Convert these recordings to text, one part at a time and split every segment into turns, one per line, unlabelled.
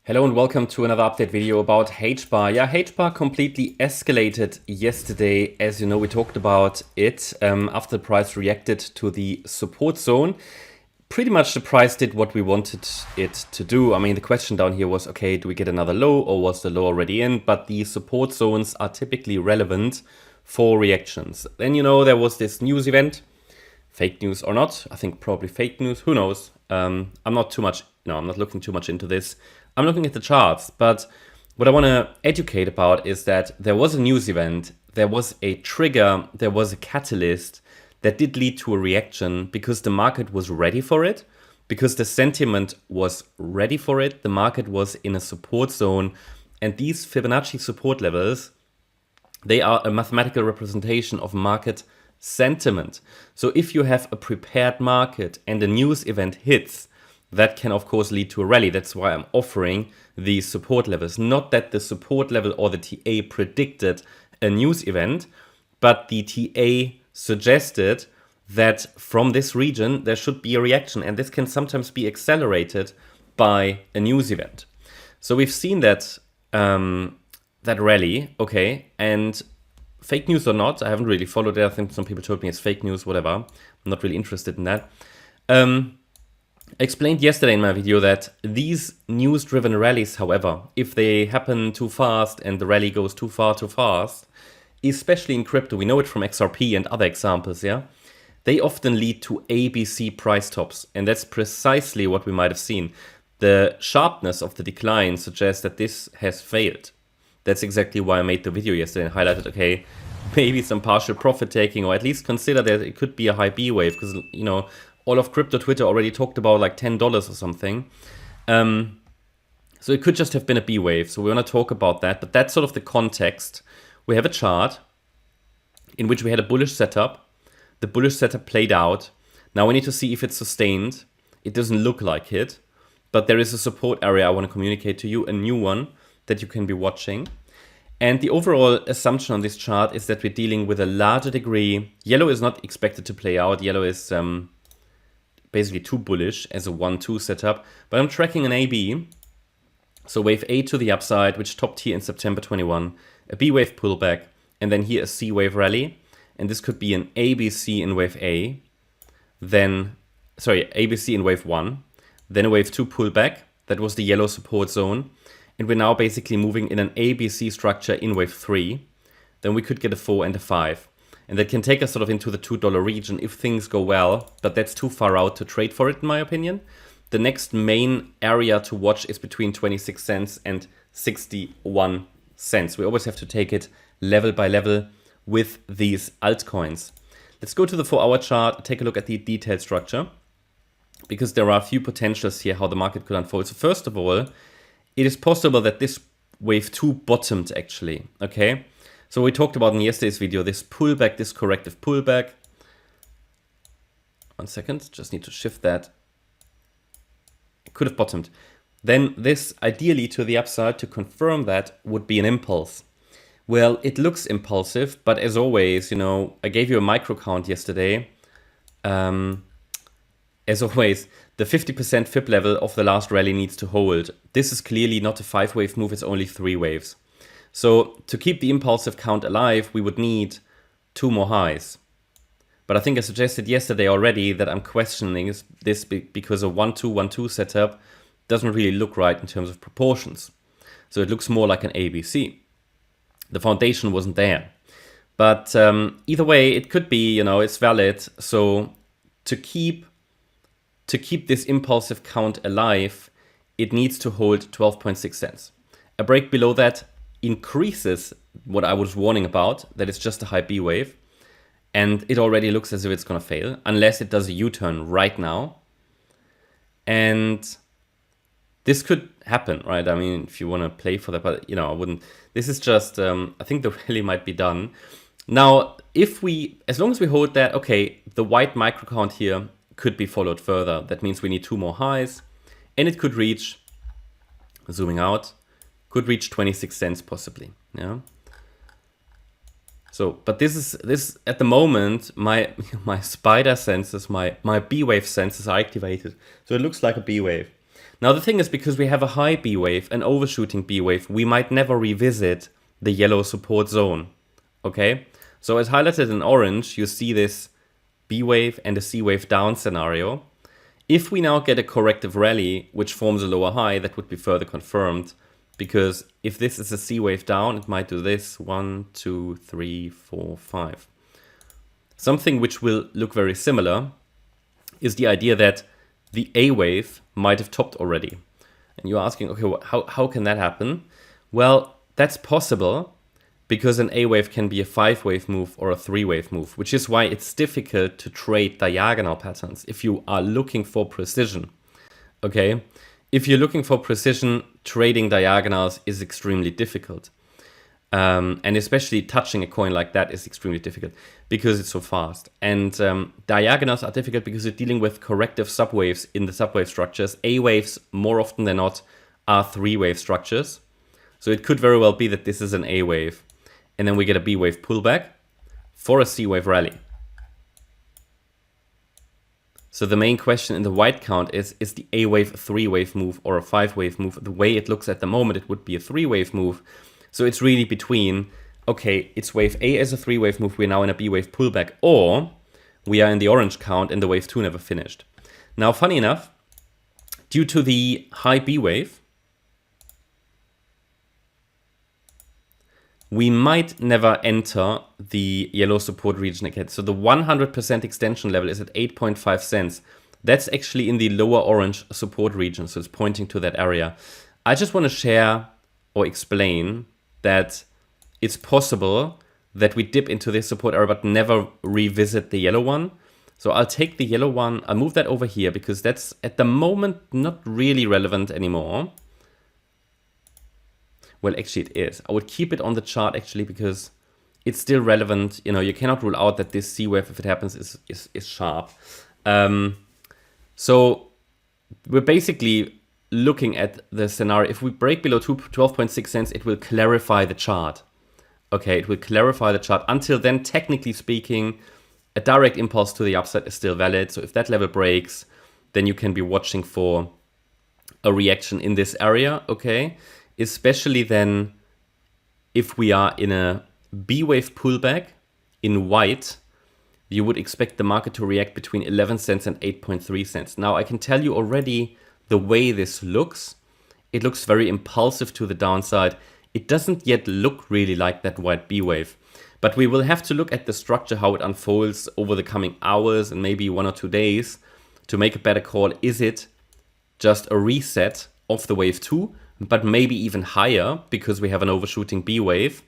Hello and welcome to another update video about HBAR. Yeah, HBAR completely escalated yesterday. As you know, we talked about it after the price reacted to the support zone. Pretty much the price did what we wanted it to do. I mean, the question down here was, okay, do we get another low or was the low already in? But the support zones are typically relevant for reactions. Then, you know, there was this news event, fake news or not. I think probably fake news, who knows? I'm not looking too much into this. I'm looking at the charts, but what I want to educate about is that there was a news event, there was a trigger, there was a catalyst that did lead to a reaction because the market was ready for it, because the sentiment was ready for it, the market was in a support zone, and these Fibonacci support levels, they are a mathematical representation of market sentiment. So if you have a prepared market and a news event hits, that can of course lead to a rally. That's why I'm offering these support levels. Not that the support level or the TA predicted a news event, but the TA suggested that from this region there should be a reaction, and this can sometimes be accelerated by a news event. So we've seen that that rally, okay, and fake news or not, I haven't really followed it. I think some people told me it's fake news, whatever. I'm not really interested in that. I explained yesterday in my video that these news-driven rallies, however, if they happen too fast and the rally goes too far too fast, especially in crypto, we know it from XRP and other examples, yeah, they often lead to ABC price tops, and that's precisely what we might have seen. The sharpness of the decline suggests that this has failed. That's exactly why I made the video yesterday and highlighted, okay, maybe some partial profit taking, or at least consider that it could be a high B wave, because, you know, all of crypto Twitter already talked about like $10 or something. So it could just have been a B wave. So we want to talk about that, but that's sort of the context. We have a chart in which we had a bullish setup. The bullish setup played out. Now we need to see if it's sustained. It doesn't look like it, but there is a support area I want to communicate to you, a new one that you can be watching. And the overall assumption on this chart is that we're dealing with a larger degree. Yellow is not expected to play out. Yellow is basically too bullish as a 1-2 setup, but I'm tracking an AB. So wave A to the upside, which topped here in September 21, a B wave pullback, and then here a C wave rally. And this could be an ABC in wave A, then, sorry, ABC in wave 1, then a wave 2 pullback. That was the yellow support zone. And we're now basically moving in an ABC structure in wave 3. Then we could get a 4 and a 5. And that can take us sort of into the $2 region if things go well, but that's too far out to trade for it, in my opinion. The next main area to watch is between 26 cents and 61 cents. We always have to take it level by level with these altcoins. Let's go to the 4-hour chart, take a look at the detailed structure, because there are a few potentials here how the market could unfold. So first of all, it is possible that this wave 2 bottomed actually, okay? So we talked about in yesterday's video, this pullback, this corrective pullback. 1 second, just need to shift that. It could have bottomed. Then this, ideally to the upside, to confirm that, would be an impulse. Well, it looks impulsive, but as always, you know, I gave you a micro count yesterday. As always, the 50% Fib level of the last rally needs to hold. This is clearly not a 5-wave move, it's only 3 waves. So to keep the impulsive count alive, we would need 2 more highs. But I think I suggested yesterday already that I'm questioning this because a 1-2-1-2 setup doesn't really look right in terms of proportions. So it looks more like an ABC. The foundation wasn't there. But either way, it could be, you know, it's valid. So to keep this impulsive count alive, it needs to hold 12.6 cents. A break below that increases what I was warning about, that it's just a high B wave, and it already looks as if it's going to fail, unless it does a U-turn right now. And this could happen, right? I mean, if you want to play for that, but, you know, I wouldn't. This is just, I think the rally might be done. Now, as long as we hold that, okay, the white micro count here could be followed further. That means we need 2 more highs, and it could reach, zooming out, could reach 26 cents possibly, yeah. So, but this at the moment, my spider senses, my B wave senses are activated. So it looks like a B wave. Now the thing is, because we have a high B wave, an overshooting B wave, we might never revisit the yellow support zone, okay? So as highlighted in orange, you see this B wave and a C wave down scenario. If we now get a corrective rally, which forms a lower high, that would be further confirmed, because if this is a C wave down, it might do this, 1, 2, 3, 4, 5. Something which will look very similar is the idea that the A wave might have topped already. And you're asking, okay, how can that happen? Well, that's possible because an A wave can be a 5-wave move or a 3-wave move, which is why it's difficult to trade diagonal patterns if you are looking for precision. Okay, if you're looking for precision, trading diagonals is extremely difficult. And especially touching a coin like that is extremely difficult because it's so fast. And diagonals are difficult because you're dealing with corrective subwaves in the subwave structures. A waves, more often than not, are 3-wave structures. So it could very well be that this is an A wave, and then we get a B wave pullback for a C wave rally. So the main question in the white count is the A wave a 3-wave move or a 5-wave move? The way it looks at the moment, it would be a 3-wave move. So it's really between, okay, it's wave A as a 3-wave move, we're now in a B wave pullback, or we are in the orange count and the wave 2 never finished. Now, funny enough, due to the high B wave, we might never enter the yellow support region again. So the 100% extension level is at 8.5 cents. That's actually in the lower orange support region, so it's pointing to that area. I just want to share or explain that it's possible that we dip into this support area but never revisit the yellow one. So I'll take the yellow one, I'll move that over here because that's at the moment not really relevant anymore. Well, actually it is. I would keep it on the chart actually because it's still relevant. You know, you cannot rule out that this C wave, if it happens, is sharp. So we're basically looking at the scenario. If we break below 12.6 cents, it will clarify the chart. Okay, it will clarify the chart. Until then, technically speaking, a direct impulse to the upside is still valid. So if that level breaks, then you can be watching for a reaction in this area, okay? Especially then if we are in a B wave pullback in white, you would expect the market to react between 11 cents and 8.3 cents. Now I can tell you already the way this looks. It looks very impulsive to the downside. It doesn't yet look really like that white B wave, but we will have to look at the structure, how it unfolds over the coming hours and maybe 1 or 2 days to make a better call. Is it just a reset of the wave 2? But maybe even higher because we have an overshooting B wave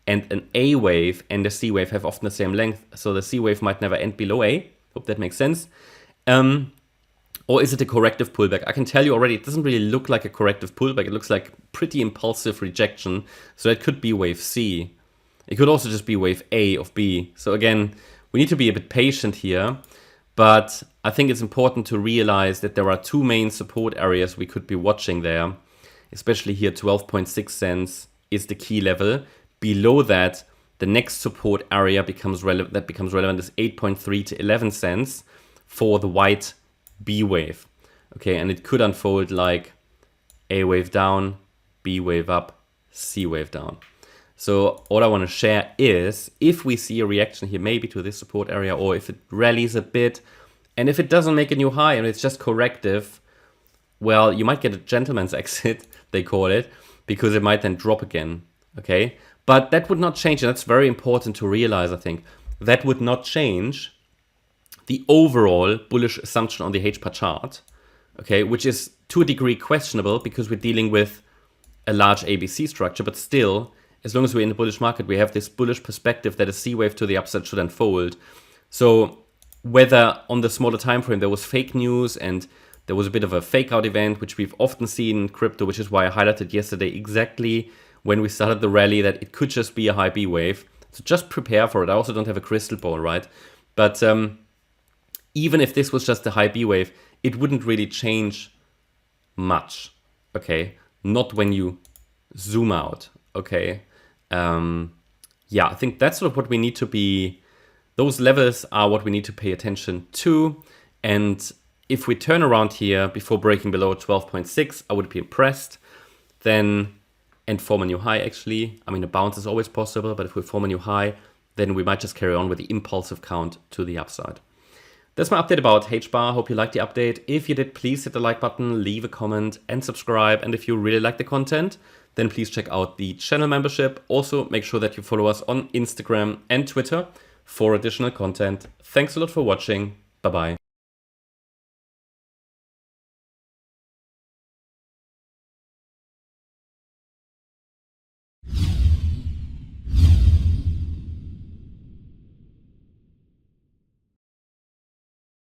and an A wave and a C wave have often the same length. So the C wave might never end below A. Hope that makes sense. Or is it a corrective pullback? I can tell you already, it doesn't really look like a corrective pullback. It looks like pretty impulsive rejection. So it could be wave C. It could also just be wave A of B. So again, we need to be a bit patient here. But I think it's important to realize that there are 2 main support areas we could be watching there. Especially here, 12.6 cents is the key level. Below that, the next support area becomes relevant is 8.3 to 11 cents for the white B wave. Okay, and it could unfold like A wave down, B wave up, C wave down. So all I want to share is if we see a reaction here, maybe to this support area, or if it rallies a bit, and if it doesn't make a new high and it's just corrective, well, you might get a gentleman's exit, they call it, because it might then drop again, okay? But that would not change, and that's very important to realize, I think. That would not change the overall bullish assumption on the HBAR chart, okay? Which is to a degree questionable because we're dealing with a large ABC structure, but still, as long as we're in the bullish market, we have this bullish perspective that a C wave to the upside should unfold. So whether on the smaller time frame there was fake news and there was a bit of a fake out event, which we've often seen in crypto, which is why I highlighted yesterday exactly when we started the rally that it could just be a high B wave. So just prepare for it. I also don't have a crystal ball, right? But even if this was just a high B wave, it wouldn't really change much, okay? Not when you zoom out, okay? Yeah, I think that's sort of what we need to be, those levels are what we need to pay attention to. And If we turn around here before breaking below 12.6, I would be impressed. Then, and form a new high actually. I mean, a bounce is always possible, but if we form a new high, then we might just carry on with the impulsive count to the upside. That's my update about HBAR. Hope you liked the update. If you did, please hit the like button, leave a comment and subscribe. And if you really like the content, then please check out the channel membership. Also, make sure that you follow us on Instagram and Twitter for additional content. Thanks a lot for watching. Bye-bye.